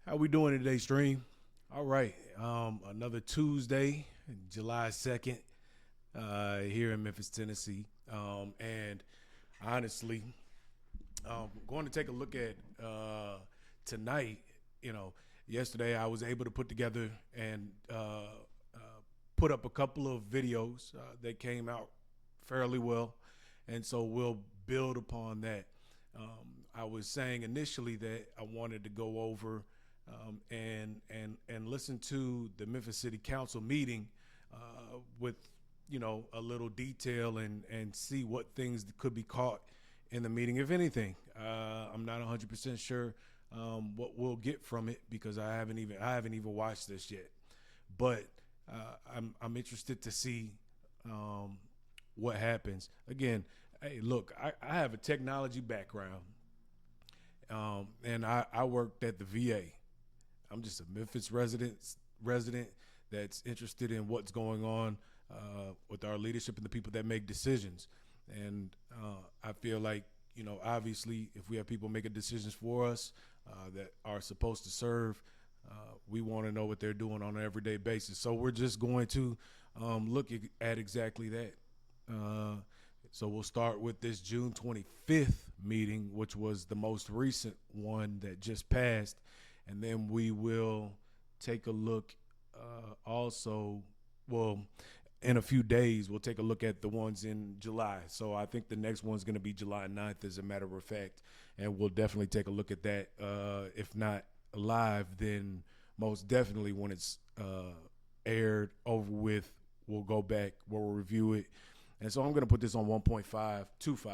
How we doing today, stream? All right, another Tuesday, July 2nd, here in Memphis, Tennessee. And honestly, going to take a look at tonight. You know, yesterday I was able to put together and put up a couple of videos that came out fairly well, and so we'll build upon that. I was saying initially that I wanted to go over and listen to the Memphis City Council meeting with a little detail and see what things could be caught in the meeting, if anything. I'm not 100% sure what we'll get from it because I haven't even watched this yet, but I'm interested to see what happens. Again, hey, look, I have a technology background, and I worked at the VA. I'm just a Memphis resident that's interested in what's going on with our leadership and the people that make decisions. And I feel like, obviously, if we have people making decisions for us that are supposed to serve, we want to know what they're doing on an everyday basis. So we're just going to look at exactly that. So we'll start with this June 25th meeting, which was the most recent one that just passed. And then we will take a look also, well, in a few days, we'll take a look at the ones in July. So I think the next one's going to be July 9th, as a matter of fact. And we'll definitely take a look at that. If not live, then most definitely when it's aired, over with, we'll go back, we'll review it. And so I'm going to put this on 1.525.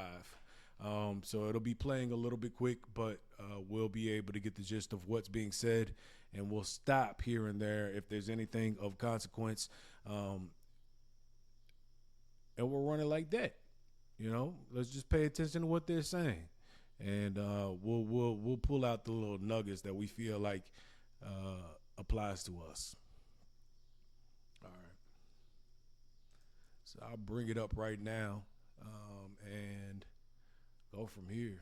So it'll be playing a little bit quick, but we'll be able to get the gist of what's being said, and we'll stop here and there if there's anything of consequence. And we'll run it like that. Let's just pay attention to what they're saying, and we'll pull out the little nuggets that we feel like applies to us. All right. So I'll bring it up right now and go from here.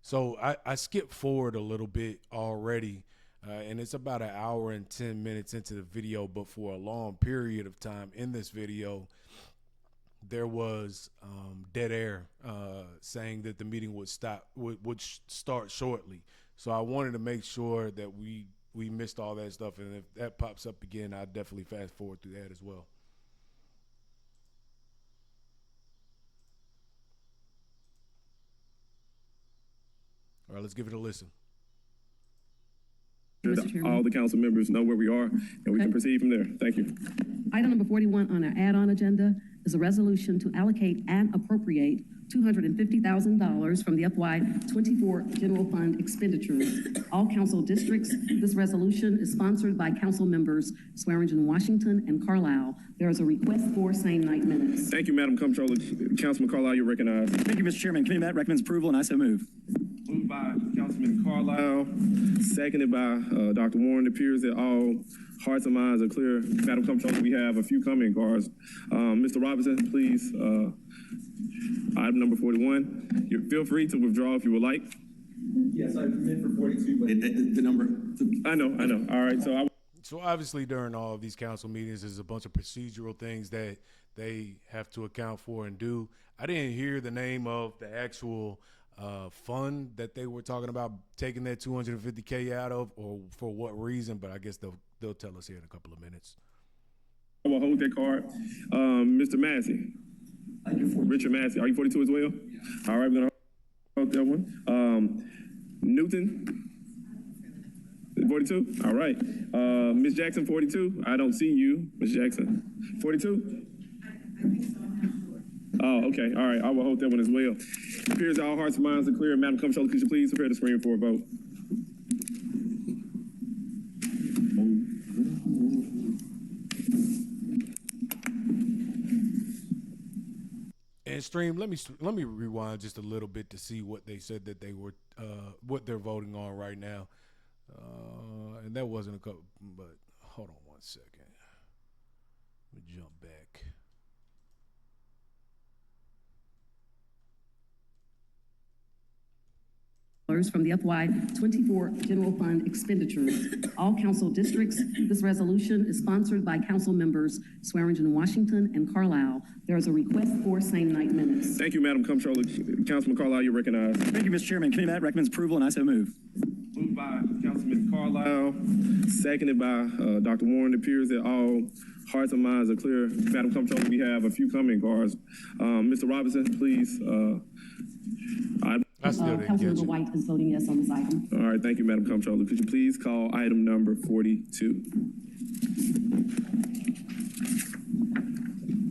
So I skipped forward a little bit already, and it's about an hour and 10 minutes into the video, but for a long period of time in this video, there was dead air saying that the meeting would start shortly. So I wanted to make sure that we missed all that stuff, and if that pops up again, I'll definitely fast forward through that as well. All right, let's give it a listen. All the council members know where we are, and we can proceed from there. Thank you. Item number 41 on our add-on agenda is a resolution to allocate and appropriate $250,000 from the FY24 General Fund expenditures. All council districts. This resolution is sponsored by council members Swearingen, Washington, and Carlisle. There is a request for same night minutes. Thank you, Madam Comptroller. Councilman Carlisle, you're recognized. Thank you, Mr. Chairman. Committee recommends approval, and I so move. Moved by Councilman Carlisle, seconded by Dr. Warren. It appears that all hearts and minds are clear. Madam Comptroller, we have a few comment cards. Mr. Robinson, please. Item number 41. Feel free to withdraw if you would like. Yes, I meant for 42, but the number. I know. All right, So obviously during all of these council meetings, there's a bunch of procedural things that they have to account for and do. I didn't hear the name of the actual fund that they were talking about taking that $250K out of, or for what reason, but I guess they'll tell us here in a couple of minutes. I will hold that card. Mr. Massey. Richard Massey, are you 42 as well? Yeah. All right, we're going to hold that one. Newton, 42? All right. Ms. Jackson, 42? I don't see you, Ms. Jackson. 42? Oh, okay. All right. I will hold that one as well. It appears all hearts and minds are clear. Madam Comptroller, could you please prepare the screen for a vote? And stream, let me rewind just a little bit to see what they said that they were, what they're voting on right now. And that wasn't a couple, but hold on one second. Let me jump back. from the FY24 General Fund Expenditures, all council districts. This resolution is sponsored by council members Swearingen, Washington, and Carlisle. There is a request for same-night minutes. Thank you, Madam Comptroller. Councilman Carlisle, you're recognized. Thank you, Mr. Chairman. Committee that recommends approval, and I so move. Moved by Councilman Carlisle, seconded by Dr. Warren. It appears that all hearts and minds are clear. Madam Comptroller, we have a few comment cards. Mr. Robinson, please. I still didn't get Councilmember you. White is voting yes on this item. All right, thank you, Madam Comptroller. Could you please call item number 42?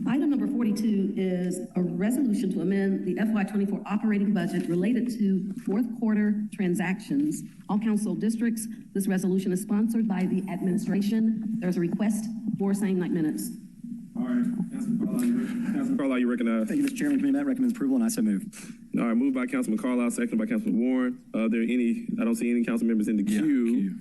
Item number 42 is a resolution to amend the FY24 operating budget related to fourth quarter transactions. All council districts. This resolution is sponsored by the administration. There's a request for same-night minutes. All right, Councilman Carlisle, you recognize. Thank you, Mr. Chairman. Committee that recommends approval, and I so move. All right, moved by Councilman Carlisle, seconded by Councilman Warren. Are there any? I don't see any council members in the queue.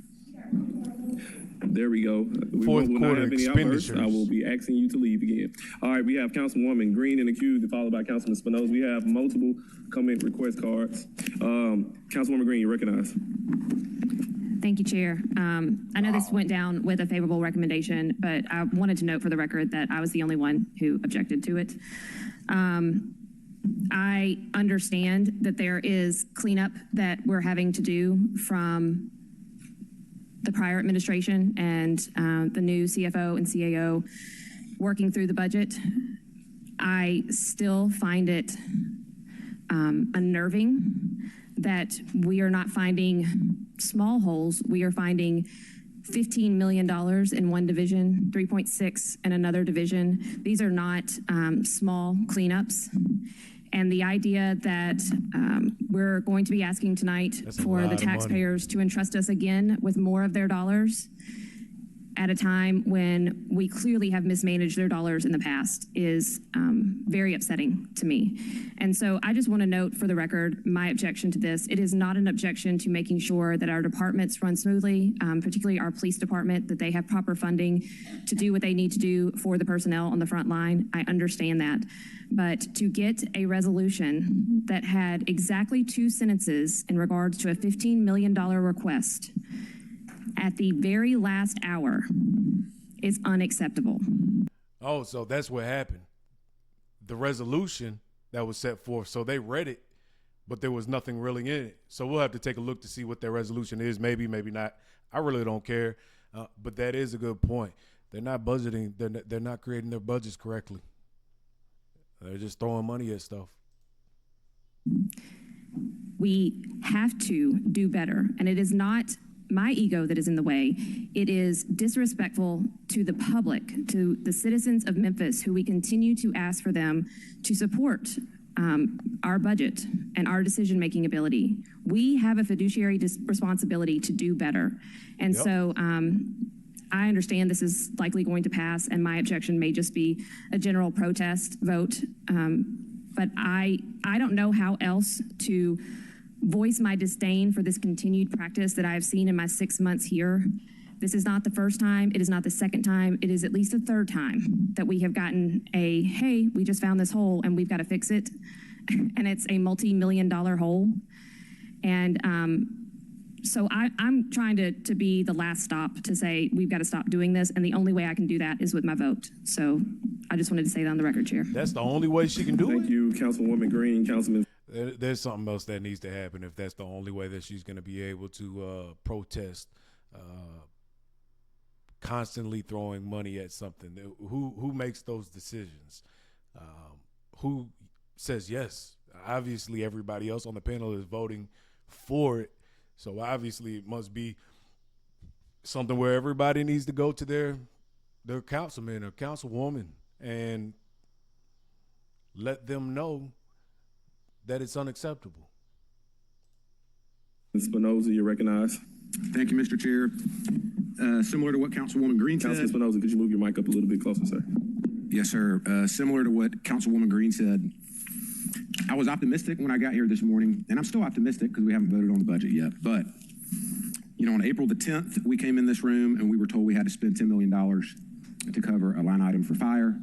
There we go. We Fourth will not quarter have any outbursts. expenditures. I will be asking you to leave again. All right, we have Councilwoman Green in the queue, followed by Councilman Spinoza. We have multiple comment request cards. Councilwoman Green, you recognize. Thank you, Chair. I know this went down with a favorable recommendation, but I wanted to note for the record that I was the only one who objected to it. I understand that there is cleanup that we're having to do from the prior administration and the new CFO and CAO working through the budget. I still find it unnerving that we are not finding small holes. We are finding $15 million in one division, 3.6 in another division. These are not small cleanups. And the idea that we're going to be asking tonight for the taxpayers to entrust us again with more of their dollars at a time when we clearly have mismanaged their dollars in the past is very upsetting to me. And so I just want to note for the record my objection to this. It is not an objection to making sure that our departments run smoothly, particularly our police department, that they have proper funding to do what they need to do for the personnel on the front line. I understand that. But to get a resolution that had exactly 2 sentences in regards to a $15 million request at the very last hour is unacceptable. Oh, so that's what happened. The resolution that was set forth, so they read it, but there was nothing really in it. So we'll have to take a look to see what their resolution is. Maybe, maybe not. I really don't care. But that is a good point. They're not budgeting. They're not creating their budgets correctly. They're just throwing money at stuff. We have to do better, and it is not my ego that is in the way. It is disrespectful to the public, to the citizens of Memphis, who we continue to ask for them to support our budget and our decision-making ability. We have a fiduciary responsibility to do better. And so I understand this is likely going to pass, and my objection may just be a general protest vote. But I don't know how else to voice my disdain for this continued practice that I have seen in my 6 months here. This is not the first time. It is not the second time. It is at least the third time that we have gotten a, hey, we just found this hole and we've got to fix it. And it's a multi-million-dollar hole. And so I'm trying to be the last stop to say we've got to stop doing this. And the only way I can do that is with my vote. So I just wanted to say that on the record, Chair. That's the only way she can do it? Thank you, Councilwoman Green. Councilman. There's something else that needs to happen if that's the only way that she's going to be able to protest constantly throwing money at something. Who makes those decisions? Who says yes? Obviously, everybody else on the panel is voting for it. So obviously it must be something where everybody needs to go to their councilman or councilwoman and let them know that it's unacceptable. Spinoza, you recognize. Thank you, Mr. Chair. Similar to what Councilwoman Green said. Councilman Spinoza, could you move your mic up a little bit closer, sir? Yes, sir. Similar to what Councilwoman Green said, I was optimistic when I got here this morning, and I'm still optimistic because we haven't voted on the budget yet. But, you know, on April the 10th, we came in this room and we were told we had to spend $10 million to cover a line item for fire.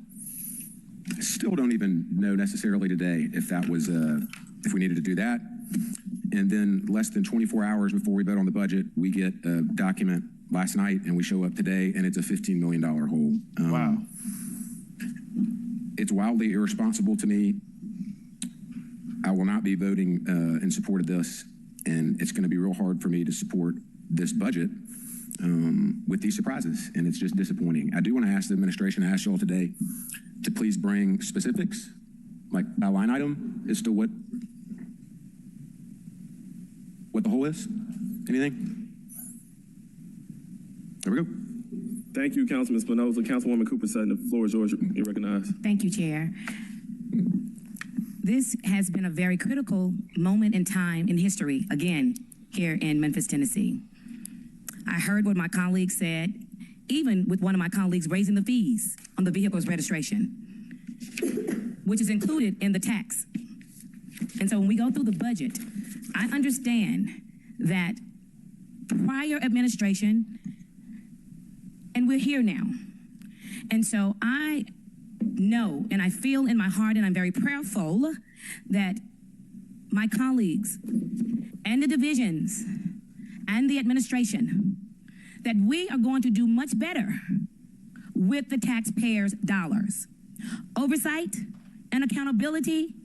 Still don't even know necessarily today if that was, if we needed to do that. And then less than 24 hours before we vote on the budget, we get a document last night and we show up today and it's a $15 million hole. Wow. It's wildly irresponsible to me. I will not be voting in support of this, and it's going to be real hard for me to support this budget with these surprises, and it's just disappointing. I do want to ask the administration, I asked you all today, to please bring specifics, like by line item, as to what the whole is. Anything? There we go. Thank you, Councilman Espinoza. Councilwoman Cooper Sutton, the floor is yours. You're recognized. Thank you, Chair. This has been a very critical moment in time in history, again, here in Memphis, Tennessee. I heard what my colleagues said, even with one of my colleagues raising the fees on the vehicle's registration, which is included in the tax. And so when we go through the budget, I understand that prior administration, and we're here now. And so I know, and I feel in my heart, and I'm very prayerful that my colleagues and the divisions and the administration, that we are going to do much better with the taxpayers' dollars. Oversight and accountability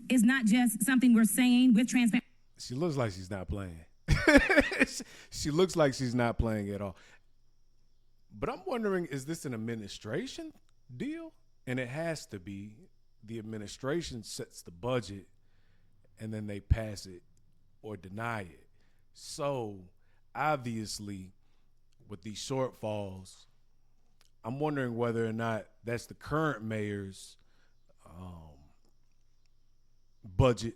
is not just something we're saying with transparency. She looks like she's not playing. She looks like she's not playing at all. But I'm wondering, is this an administration deal? And it has to be. The administration sets the budget and then they pass it or deny it. So obviously with these shortfalls, I'm wondering whether or not that's the current mayor's budget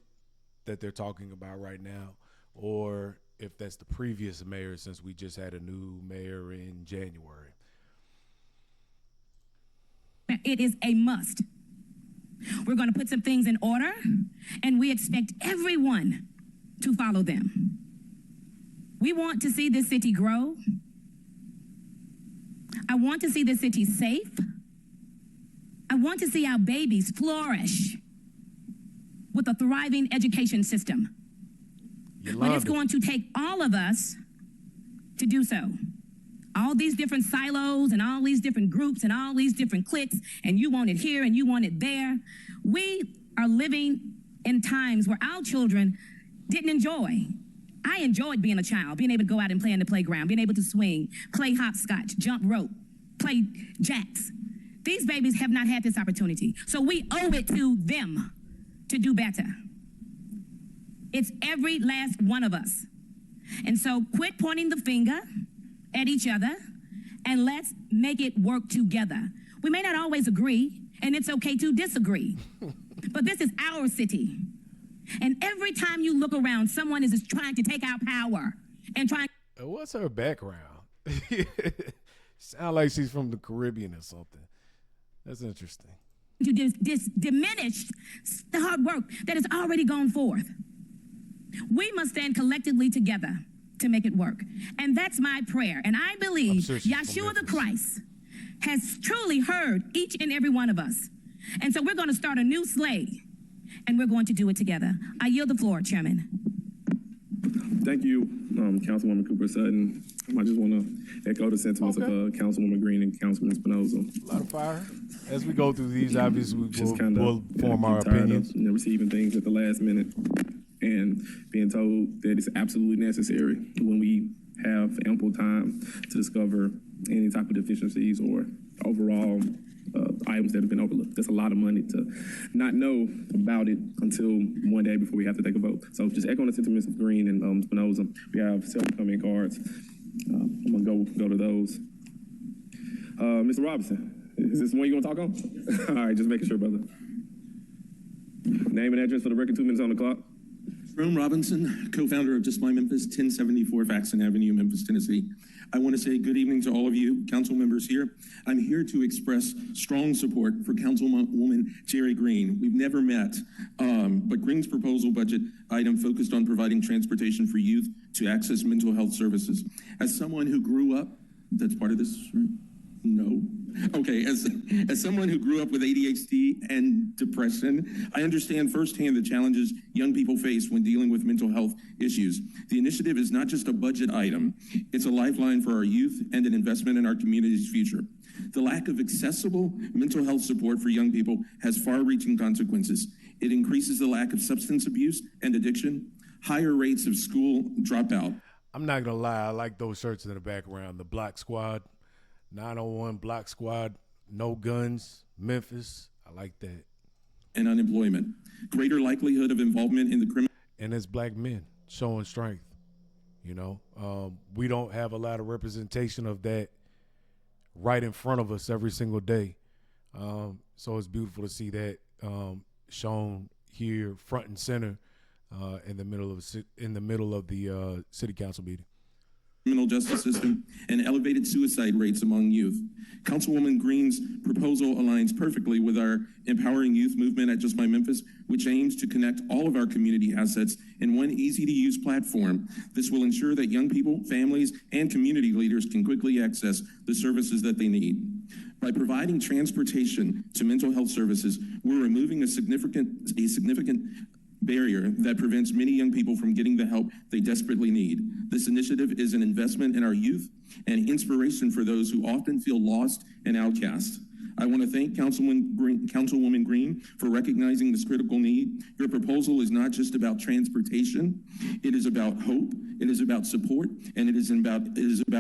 that they're talking about right now, or if that's the previous mayor, since we just had a new mayor in January. It is a must. We're going to put some things in order, and we expect everyone to follow them. We want to see this city grow. I want to see this city safe. I want to see our babies flourish with a thriving education system. But it's going to take all of us to do so. All these different silos and all these different groups and all these different cliques, and you want it here and you want it there. We are living in times where our children didn't enjoy. I enjoyed being a child, being able to go out and play in the playground, being able to swing, play hopscotch, jump rope, play jacks. These babies have not had this opportunity. So we owe it to them to do better. It's every last one of us. And so quit pointing the finger at each other and let's make it work together. We may not always agree, and it's okay to disagree, but this is our city. And every time you look around, someone is trying to take our power and trying. What's her background? Sound like she's from the Caribbean or something. That's interesting. To diminish the hard work that has already gone forth. We must stand collectively together to make it work. And that's my prayer. And I believe Yeshua the Christ has truly heard each and every one of us. And so we're going to start a new slate, and we're going to do it together. I yield the floor, Chairman. Thank you, Councilwoman Cooper Sutton. I just want to echo the sentiments of Councilwoman Green and Councilman Espinoza. A lot of fire. As we go through these, obviously we'll form our tired opinions. of, receiving things at the last minute and being told that it's absolutely necessary when we have ample time to discover any type of deficiencies or overall items that have been overlooked. That's a lot of money to not know about it until one day before we have to take a vote. So just echoing the sentiments of Green and Espinoza, we have several comment cards. I'm gonna go to those. Mr. Robinson, is this the one you want to talk on? All right, just making sure, brother. Name and address for the record, 2 minutes on the clock. Jerome Robinson, co-founder of Just My Memphis, 1074 Faxon Avenue, Memphis, Tennessee. I want to say good evening to all of you, council members here. I'm here to express strong support for Councilwoman Jerry Green. We've never met, but Green's proposal budget item focused on providing transportation for youth to access mental health services. As someone who grew up, that's part of this, right? No. Okay, as someone who grew up with ADHD and depression, I understand firsthand the challenges young people face when dealing with mental health issues. The initiative is not just a budget item, it's a lifeline for our youth and an investment in our community's future. The lack of accessible mental health support for young people has far-reaching consequences. It increases the lack of substance abuse and addiction, higher rates of school dropout. I'm not gonna lie, I like those shirts in the background. The Block Squad, 901 Block Squad, no guns, Memphis. I like that. And unemployment, greater likelihood of involvement in the criminal. And as black men showing strength, you know, we don't have a lot of representation of that right in front of us every single day. So it's beautiful to see that shown here front and center in the middle of the city council meeting. Criminal justice system and elevated suicide rates among youth. Councilwoman Green's proposal aligns perfectly with our Empowering Youth movement at Just My Memphis, which aims to connect all of our community assets in one easy-to-use platform. This will ensure that young people, families, and community leaders can quickly access the services that they need. By providing transportation to mental health services, we're removing a significant barrier that prevents many young people from getting the help they desperately need. This initiative is an investment in our youth and inspiration for those who often feel lost and outcast. I want to thank Councilwoman Green for recognizing this critical need. Your proposal is not just about transportation. It is about hope, it is about support, and it is about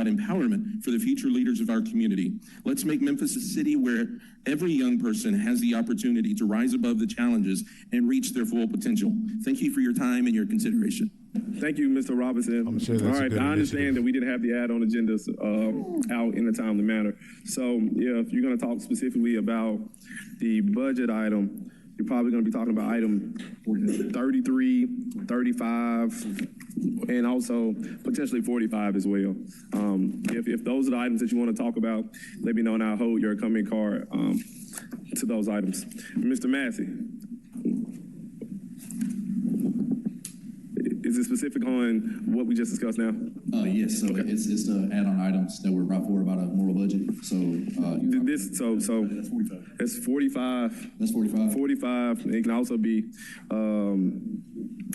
empowerment for the future leaders of our community. Let's make Memphis a city where every young person has the opportunity to rise above the challenges and reach their full potential. Thank you for your time and your consideration. Thank you, Mr. Robinson. I'm sure that's All a right, good I understand initiative. that we didn't have the add-on agendas out in a timely manner. So, yeah, if you're going to talk specifically about the budget item, you're probably going to be talking about item 33, 35, and also potentially 45 as well. If those are the items that you want to talk about, let me know and I'll hold your comment card to those items. Mr. Massey. Is it specific on what we just discussed now? Yes, so Okay. it's the add-on items that were brought forward about a moral budget, so. That's 45. That's 45. That's 45. 45. It can also be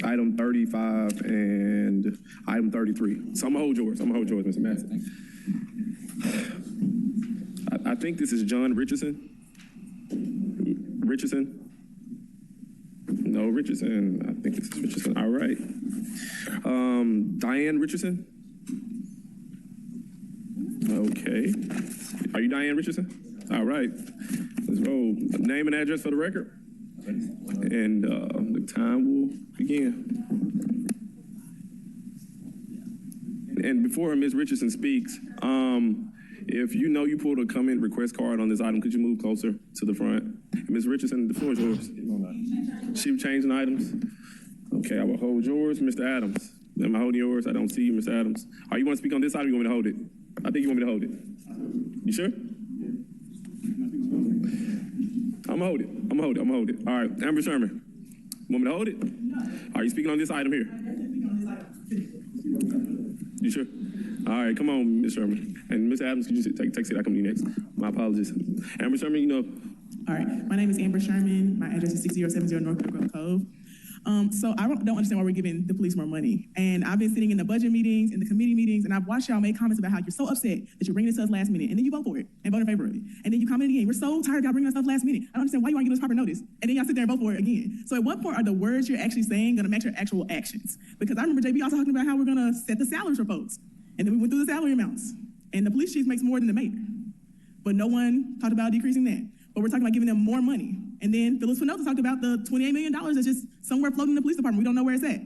item 35 and item 33. So I'm gonna hold yours, Mr. Massey. I think this is John Richardson. No, Richardson. I think this is Richardson. All right. Diane Richardson. Okay. Are you Diane Richardson? All right. Let's roll. Name and address for the record. And the time will begin. And before Ms. Richardson speaks, if you know you pulled a comment request card on this item, could you move closer to the front? Ms. Richardson, the floor is yours. She changing items? Okay, I will hold yours. Mr. Adams, am I holding yours? I don't see you, Mr. Adams. Are you want to speak on this item or you want me to hold it? I think you want me to hold it. You sure? I'm gonna hold it. All right, Amber Sherman, want me to hold it? Are you speaking on this item here? You sure? All right, come on, Ms. Sherman. And Ms. Adams, could you take a seat? I come to you next. My apologies. Amber Sherman, you know. All right, my name is Amber Sherman. My address is 6070 North Grove Cove. So I don't understand why we're giving the police more money. And I've been sitting in the budget meetings, in the committee meetings, and I've watched y'all make comments about how you're so upset that you're bringing this to us last minute, and then you vote for it and vote in favor of it. And then you comment again, we're so tired of y'all bringing us stuff last minute. I don't understand why you aren't giving us proper notice. And then y'all sit there and vote for it again. So at what point are the words you're actually saying gonna match your actual actions? Because I remember JB also talking about how we're gonna set the salaries for folks. And then we went through the salary amounts. And the police chief makes more than the mayor. But no one talked about decreasing that. But we're talking about giving them more money. And then Phyllis Finoza talked about the $28 million that's just somewhere floating in the police department. We don't know where it's at.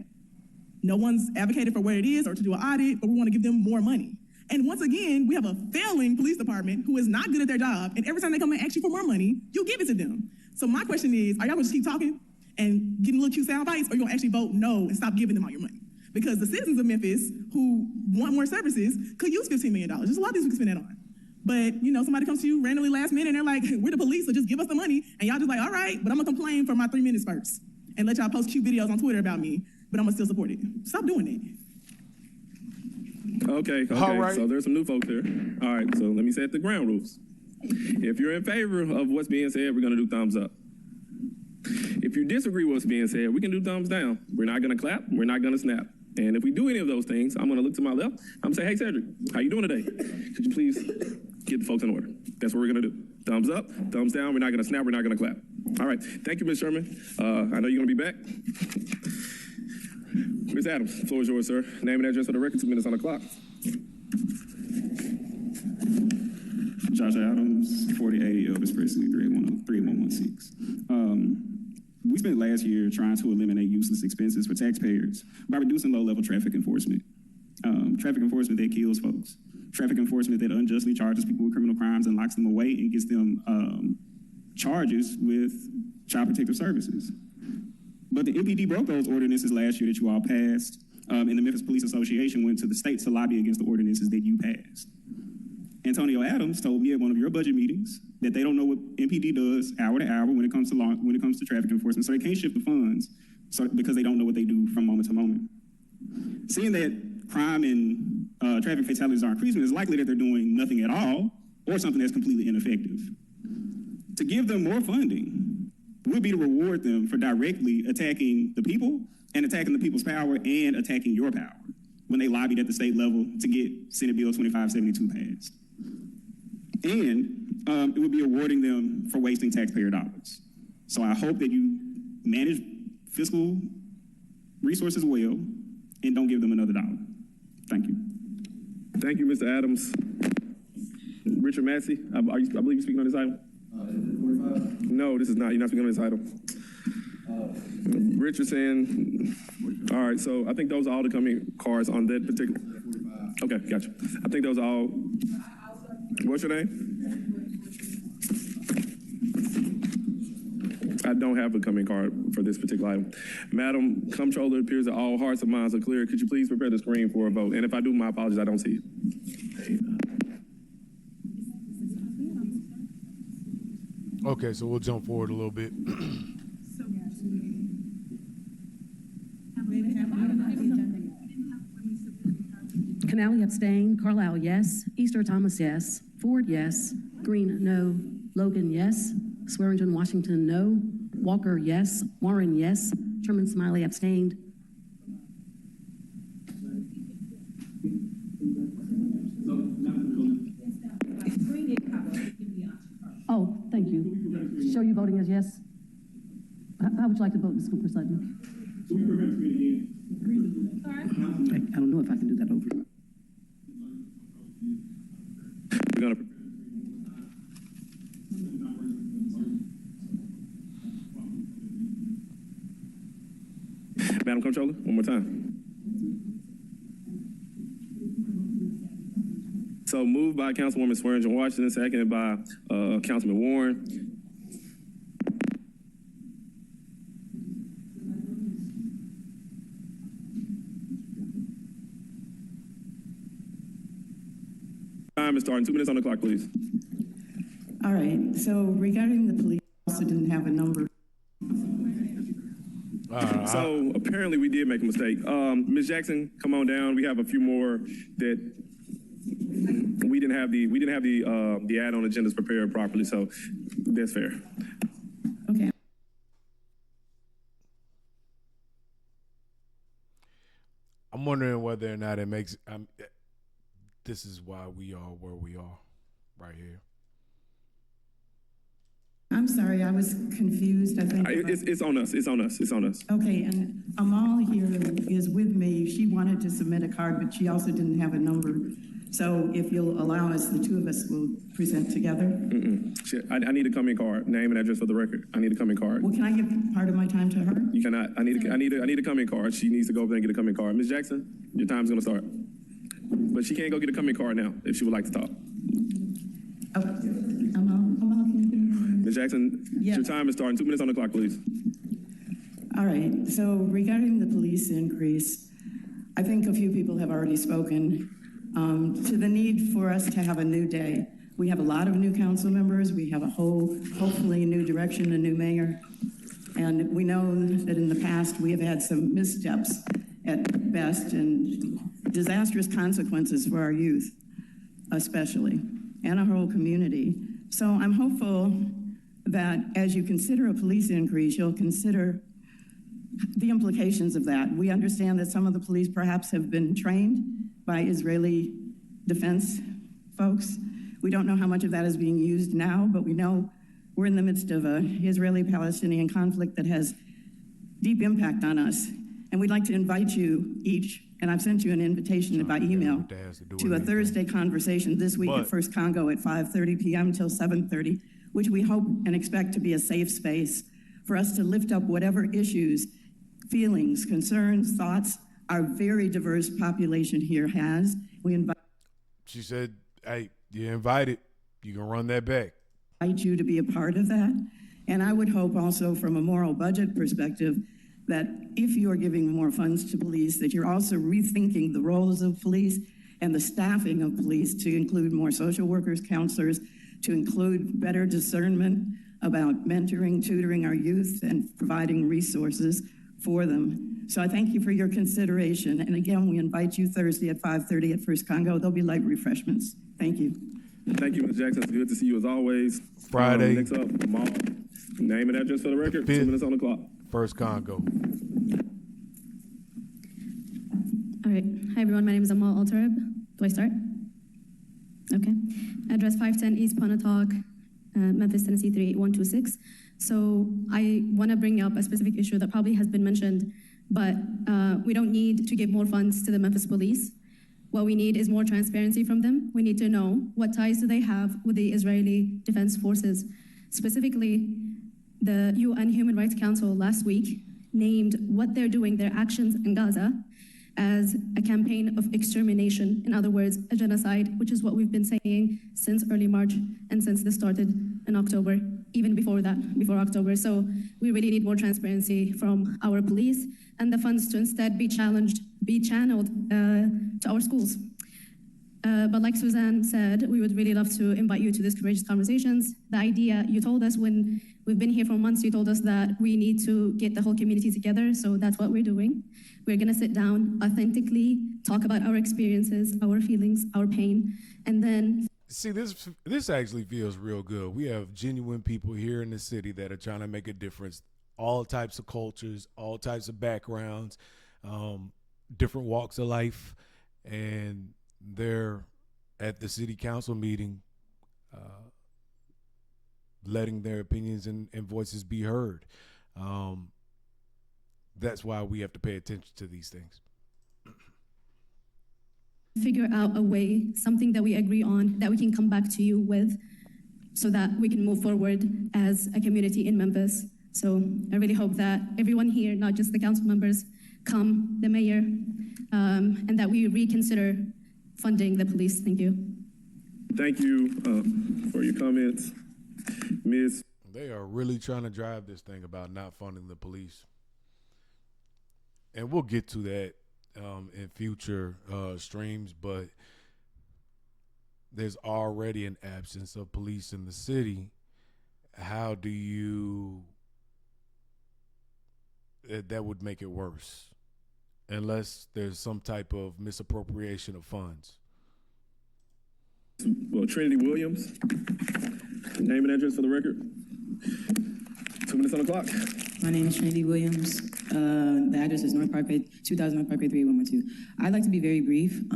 No one's advocated for where it is or to do an audit, but we want to give them more money. And once again, we have a failing police department who is not good at their job. And every time they come and ask you for more money, you give it to them. So my question is, are y'all going to just keep talking and getting little cute sound bites, or are you going to actually vote no and stop giving them all your money? Because the citizens of Memphis who want more services could use $15 million. There's a lot of things we can spend that on. But, you know, somebody comes to you randomly last minute and they're like, we're the police, so just give us the money. And y'all just like, all right, but I'm gonna complain for my 3 minutes first and let y'all post cute videos on Twitter about me, but I'm gonna still support it. Stop doing Okay. All right. So there's some new folks here. All right, so let me set the ground rules. If you're in favor of what's being said, we're going to do thumbs up. If you disagree with what's being said, we can do thumbs down. We're not going to clap. We're not going to snap. And if we do any of those things, I'm going to look to my left. I'm going to say, hey, Cedric, how you doing today? Could you please get the folks in order? That's what we're going to do. Thumbs up, thumbs down. We're not going to snap. We're not going to clap. All right. Thank you, Ms. Sherman. I know you're going to be back. Ms. Adams, the floor is yours, sir. Name and address for the record, 2 minutes on the clock. Josh Adams, 4080 Elvis Presley, 3116. We spent last year trying to eliminate useless expenses for taxpayers by reducing low-level traffic enforcement. Traffic enforcement that kills folks. Traffic enforcement that unjustly charges people with criminal crimes and locks them away and gets them charges with child protective services. But the MPD broke those ordinances last year that you all passed, and the Memphis Police Association went to the state to lobby against the ordinances that you passed. Antonio Adams told me at one of your budget meetings that they don't know what MPD does hour to hour when it comes to traffic enforcement, so they can't shift the funds because they don't know what they do from moment to moment. Seeing that crime and traffic fatalities are increasing, it's likely that they're doing nothing at all or something that's completely ineffective. To give them more funding would be to reward them for directly attacking the people and attacking the people's power and attacking your power when they lobbied at the state level to get Senate Bill 2572 passed. And it would be awarding them for wasting taxpayer dollars. So I hope that you manage fiscal resources well and don't give them another dollar. Thank you. Thank you, Mr. Adams. Richard Massey, I believe you're speaking on this item? 45? No, this is not. You're not speaking on this item. Richard saying, all right, so I think those are all the coming cards on that particular. 45. Okay, gotcha. I think those are all. What's your name? I don't have a coming card for this particular item. Madam Comptroller, it appears that all hearts and minds are clear. Could you please prepare the screen for a vote? And if I do, my apologies, I don't see it. Okay, so we'll jump forward a little bit. Canali abstained. Carlisle, yes. Easter Thomas, yes. Ford, yes. Green, no. Logan, yes. Swearingen, Washington, no. Walker, yes. Warren, yes. Sherman Smiley abstained. Oh, thank you. Show you voting as yes. How would you like to vote, Ms. Cooper Sutton? I don't know if I can do that over. We're gonna. Madam Comptroller, one more time. So moved by Councilwoman Swearingen Washington, seconded by Councilman Warren. Time is starting. 2 minutes on the clock, please. All right. So regarding the police, also didn't have a number. So apparently we did make a mistake. Ms. Jackson, come on down. We have a few more that we didn't have the add-on agendas prepared properly, so that's fair. Okay. I'm wondering whether or not it makes. This is why we are where we are, right here. I'm sorry, I was confused. I think it's on us. It's on us. It's on us. Okay, and Amal here is with me. She wanted to submit a card, but she also didn't have a number. So if you'll allow us, the two of us will present together. I need a coming card. Name and address for the record. I need a coming card. Well, can I give part of my time to her? You cannot. I need a coming card. She needs to go over there and get a coming card. Ms. Jackson, your time's gonna start. But she can't go get a coming card now if she would like to talk. Oh, Amal, can you? Ms. Jackson, your time is starting. 2 minutes on the clock, please. All right. So regarding the police increase, I think a few people have already spoken to the need for us to have a new day. We have a lot of new council members. We have a hopefully new direction, a new mayor. And we know that in the past we have had some missteps at best and disastrous consequences for our youth, especially, and our whole community. So I'm hopeful that as you consider a police increase, you'll consider the implications of that. We understand that some of the police perhaps have been trained by Israeli defense folks. We don't know how much of that is being used now, but we know we're in the midst of an Israeli-Palestinian conflict that has deep impact on us. And we'd like to invite you each, and I've sent you an invitation by email, to a Thursday conversation this week at First Congo at 5:30 p.m. till 7:30, which we hope and expect to be a safe space for us to lift up whatever issues, feelings, concerns, thoughts our very diverse population here has. We invite. She said, hey, you're invited. You can run that back. Invite you to be a part of that. And I would hope also from a moral budget perspective that if you are giving more funds to police, that you're also rethinking the roles of police and the staffing of police to include more social workers, counselors, to include better discernment about mentoring, tutoring our youth, and providing resources for them. So I thank you for your consideration. And again, we invite you Thursday at 5:30 at First Congo. There'll be light refreshments. Thank you. Thank you, Ms. Jackson. It's good to see you as always. Friday. Next up, Maul. Name and address for the record. 2 minutes on the clock. First Congo. All right. Hi, everyone. My name is Amal Altereb. Do I start? Okay. Address 510 East Pontotoc, Memphis, Tennessee 38126. So I want to bring up a specific issue that probably has been mentioned, but we don't need to give more funds to the Memphis police. What we need is more transparency from them. We need to know what ties do they have with the Israeli Defense Forces. Specifically, the UN Human Rights Council last week named what they're doing, their actions in Gaza, as a campaign of extermination. In other words, a genocide, which is what we've been saying since early March and since this started in October, even before that, before October. So we really need more transparency from our police and the funds to instead be channeled to our schools. But like Suzanne said, we would really love to invite you to these courageous conversations. The idea, you told us when we've been here for months, you told us that we need to get the whole community together, so that's what we're doing. We're gonna sit down, authentically talk about our experiences, our feelings, our pain, and then... See, this actually feels real good. We have genuine people here in the city that are trying to make a difference. All types of cultures, all types of backgrounds, different walks of life, and they're at the city council meeting letting their opinions and voices be heard. That's why we have to pay attention to these things. Figure out a way, something that we agree on, that we can come back to you with so that we can move forward as a community in Memphis. So I really hope that everyone here, not just the council members, come, the mayor, and that we reconsider funding the police. Thank you. Thank you for your comments. Ms. They are really trying to drive this thing about not funding the police. And we'll get to that in future streams, but there's already an absence of police in the city. How do you... that would make it worse unless there's some type of misappropriation of funds. Well, Trinity Williams, name and address for the record. 2 minutes on the clock. My name is Trinity Williams. The address is North Parkway, 2000 North Parkway 38112. I'd like to be very brief.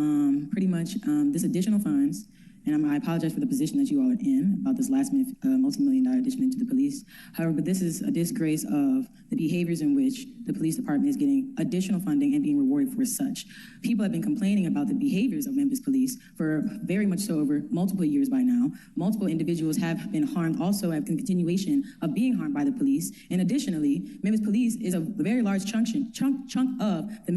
Pretty much, this additional funds, and I apologize for the position that you all are in about this last minute multi-million-dollar addition into the police. However, but this is a disgrace of the behaviors in which the police department is getting additional funding and being rewarded for such. People have been complaining about the behaviors of Memphis police for very much so over multiple years by now. Multiple individuals have been harmed, also have continuation of being harmed by the police. And additionally, Memphis police is a very large chunk of the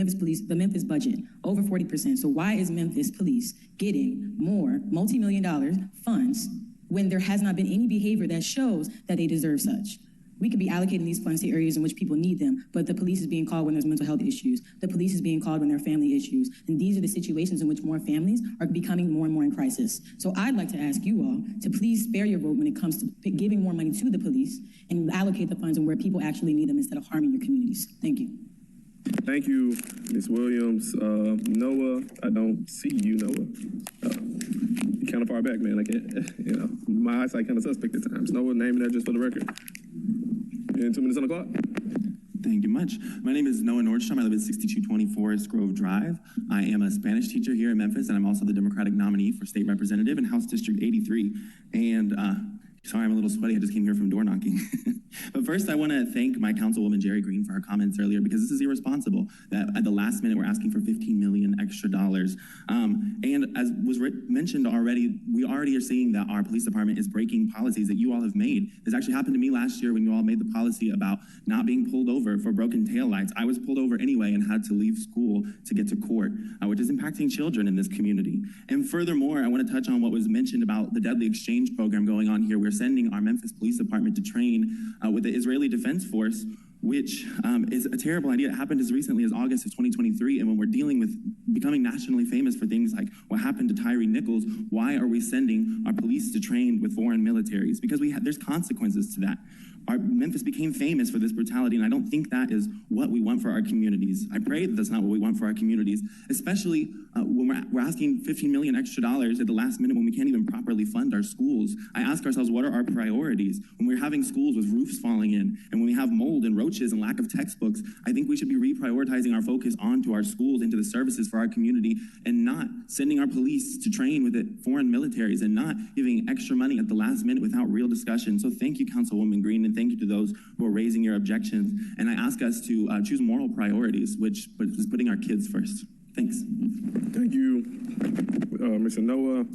Memphis budget, over 40%. So why is Memphis police getting more multi-million-dollar funds when there has not been any behavior that shows that they deserve such? We could be allocating these funds to areas in which people need them, but the police is being called when there's mental health issues. The police is being called when there are family issues. And these are the situations in which more families are becoming more and more in crisis. So I'd like to ask you all to please spare your vote when it comes to giving more money to the police and allocate the funds and where people actually need them instead of harming your communities. Thank you. Thank you, Ms. Williams. Noah, I don't see you, Noah. kind of far back, man. I can't, my eyesight kind of suspect at times. No name and address for the record. And 2 minutes on the clock. Thank you much. My name is Noah Nordstrom. I live at 6220 Forest Grove Drive. I am a Spanish teacher here in Memphis, and I'm also the Democratic nominee for state representative in House District 83. And sorry, I'm a little sweaty. I just came here from door knocking. But first, I want to thank my councilwoman, Jerry Green, for her comments earlier, because this is irresponsible that at the last minute, we're asking for $15 million extra dollars. And as was mentioned already, we already are seeing that our police department is breaking policies that you all have made. This actually happened to me last year when you all made the policy about not being pulled over for broken taillights. I was pulled over anyway and had to leave school to get to court, which is impacting children in this community. And furthermore, I want to touch on what was mentioned about the deadly exchange program going on here. We're sending our Memphis Police Department to train with the Israeli Defense Force, which is a terrible idea. It happened as recently as August of 2023, and when we're dealing with becoming nationally famous for things like what happened to Tyree Nichols, why are we sending our police to train with foreign militaries? Because there's consequences to that. Our Memphis became famous for this brutality, and I don't think that is what we want for our communities. I pray that that's not what we want for our communities, especially when we're asking $15 million extra dollars at the last minute when we can't even properly fund our schools. I ask ourselves, what are our priorities? When we're having schools with roofs falling in, and when we have mold and roaches and lack of textbooks, I think we should be reprioritizing our focus onto our schools, into the services for our community, and not sending our police to train with foreign militaries, and not giving extra money at the last minute without real discussion. So thank you, Councilwoman Green, and thank you to those who are raising your objections. And I ask us to choose moral priorities, which is putting our kids first. Thanks. Thank you, Mr. Noah.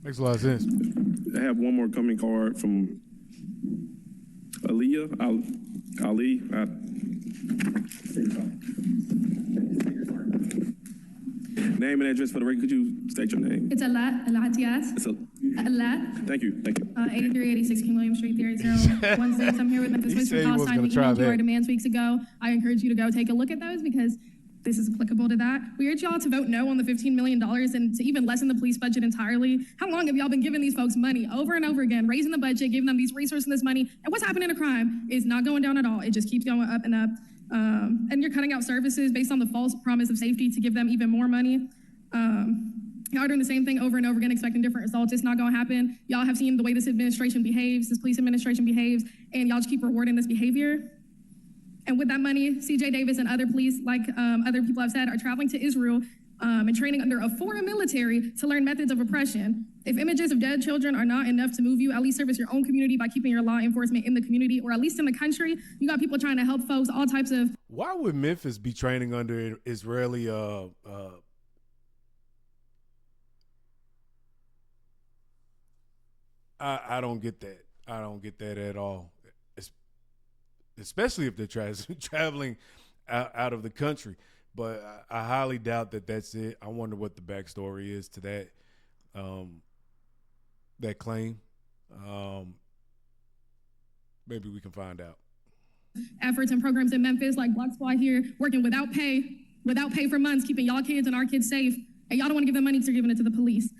Makes a lot of sense. I have one more coming card from Aliyah. Ali. Name and address for the record. Could you state your name? It's Alat Alatias. Alat. Thank you. 8386 King William Street, 38016. I'm here with Memphis Police for Palestine. We emailed you our demands weeks ago. I encourage you to go take a look at those because this is applicable to that. We urge y'all to vote no on the $15 million and to even lessen the police budget entirely. How long have y'all been giving these folks money over and over again, raising the budget, giving them these resources and this money? And what's happening to crime is not going down at all. It just keeps going up and up. And you're cutting out services based on the false promise of safety to give them even more money. Y'all are doing the same thing over and over again, expecting different results. It's not going to happen. Y'all have seen the way this administration behaves, this police administration behaves, and y'all just keep rewarding this behavior. And with that money, CJ Davis and other police, like other people have said, are traveling to Israel and training under a foreign military to learn methods of oppression. If images of dead children are not enough to move you, at least service your own community by keeping your law enforcement in the community, or at least in the country. You got people trying to help folks, all types of... Why would Memphis be training under Israeli I don't get that. I don't get that at all. Especially if they're traveling out of the country. But I highly doubt that that's it. I wonder what the backstory is to that claim. Maybe we can find out. Efforts and programs in Memphis, like Block Squad here, working without pay for months, keeping y'all kids and our kids safe. And y'all don't want to give them money because you're giving it to the police.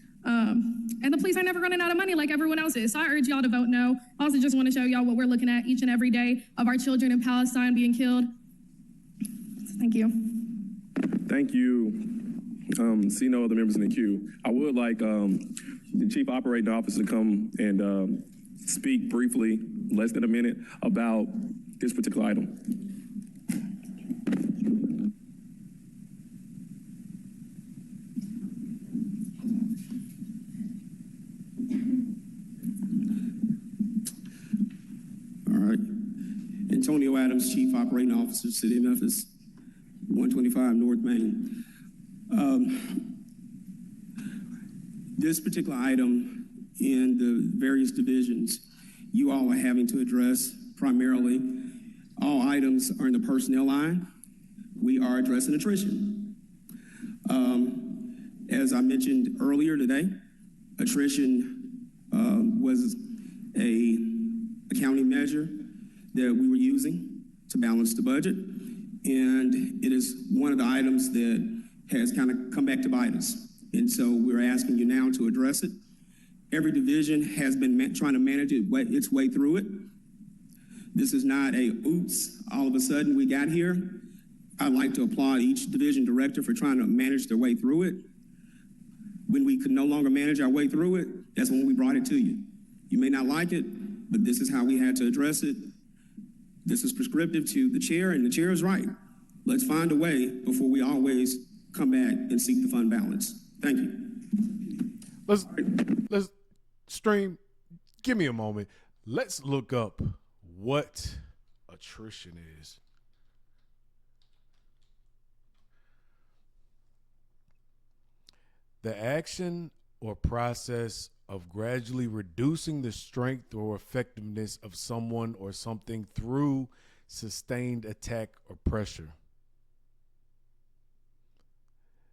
And the police are never running out of money like everyone else is. So I urge y'all to vote no. I also just want to show y'all what we're looking at each and every day of our children in Palestine being killed. Thank you. Thank you. See no other members in the queue. I would like the Chief Operating Officer to come and speak briefly, less than a minute, about this particular item. Antonio Adams, Chief Operating Officer, City of Memphis, 125 North Main. This particular item in the various divisions, you all are having to address primarily. All items are in the personnel line. We are addressing attrition. As I mentioned earlier today, attrition was a accounting measure that we were using to balance the budget. And it is one of the items that has kind of come back to bite us. And so we're asking you now to address it. Every division has been trying to manage its way through it. This is not a oops, all of a sudden we got here. I'd like to applaud each division director for trying to manage their way through it. when we could no longer manage our way through it, that's when we brought it to you. You may not like it, but this is how we had to address it. This is prescriptive to the chair, and the chair is right. Let's find a way before we always come back and seek the fund balance. Thank you. Let's stream. Give me a moment. Let's look up what attrition is. The action or process of gradually reducing the strength or effectiveness of someone or something through sustained attack or pressure.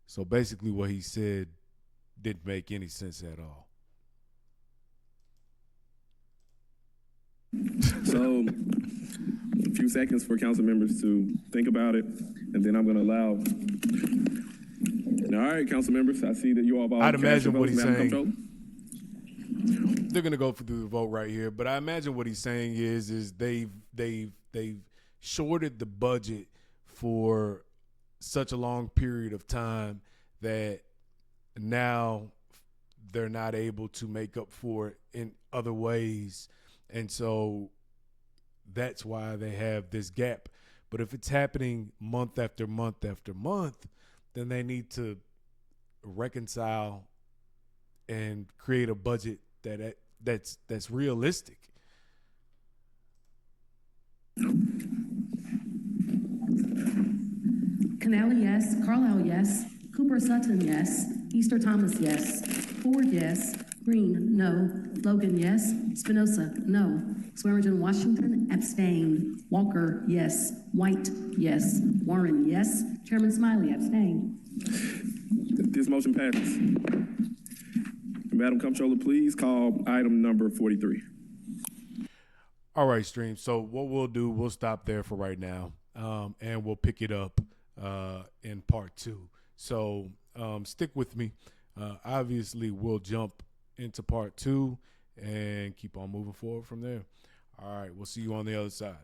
So basically what he said didn't make any sense at all. So a few seconds for council members to think about it, and then I'm going to allow. All right, council members, I see that you all. I'd imagine what he's saying. They're going to go through the vote right here, but I imagine what he's saying is they've shorted the budget for such a long period of time that now they're not able to make up for it in other ways. And so that's why they have this gap. But if it's happening month after month after month, then they need to reconcile and create a budget that's realistic. Canale, yes. Carlisle, yes. Cooper Sutton, yes. Easter Thomas, yes. Ford, yes. Green, no. Logan, yes. Spinoza, no. Swearingen Washington, abstained. Walker, yes. White, yes. Warren, yes. Chairman Smiley, abstained. This motion passes. Madam Comptroller, please call item number 43. All right, Stream. So what we'll do, we'll stop there for right now, and we'll pick it up in part 2. So stick with me. Obviously, we'll jump into part 2 and keep on moving forward from there. All right, we'll see you on the other side.